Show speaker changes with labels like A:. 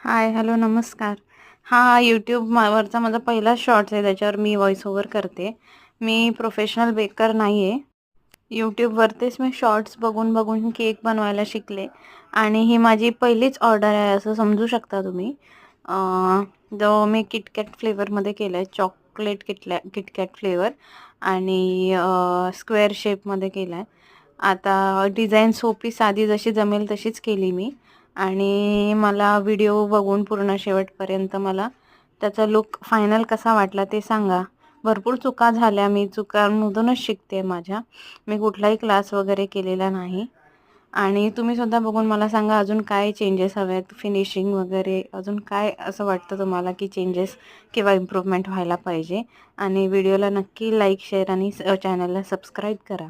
A: हाय, hello, नमस्कार. हा यूट्यूबवरचा माझा पहिला शॉर्ट्स आहे, त्याच्यावर मी व्हॉइस ओव्हर करते. मी प्रोफेशनल बेकर नाही आहे. यूट्यूबवरतीच मी शॉर्ट्स बघून बघून केक बनवायला शिकले आणि ही माझी पहिलीच ऑर्डर आहे असं समजू शकता तुम्ही. जो मी किटकॅट फ्लेवरमध्ये केलं आहे, चॉकलेट किटकॅट फ्लेवर आणि स्क्वेअर शेपमध्ये केला आहे. आता डिझाईन सोपी साधी जशी जमेल तशीच केली मी आणि मला व्हिडिओ बघून पूर्ण शेवटपर्यंत मला त्याचा लुक फायनल कसा वाटला ते सांगा. भरपूर चुका झाल्या, मी चुकांमधूनच शिकते माझ्या. मी कुठलाही क्लास वगैरे केलेला नाही आणि तुम्ही सुद्धा बघून मला सांगा अजून काय चेंजेस हवेत, फिनिशिंग वगैरे अजून काय असं वाटतं तुम्हाला की चेंजेस किंवा इम्प्रूव्हमेंट व्हायला पाहिजे. आणि व्हिडिओला नक्की लाईक, शेअर आणि चॅनलला सबस्क्राईब करा.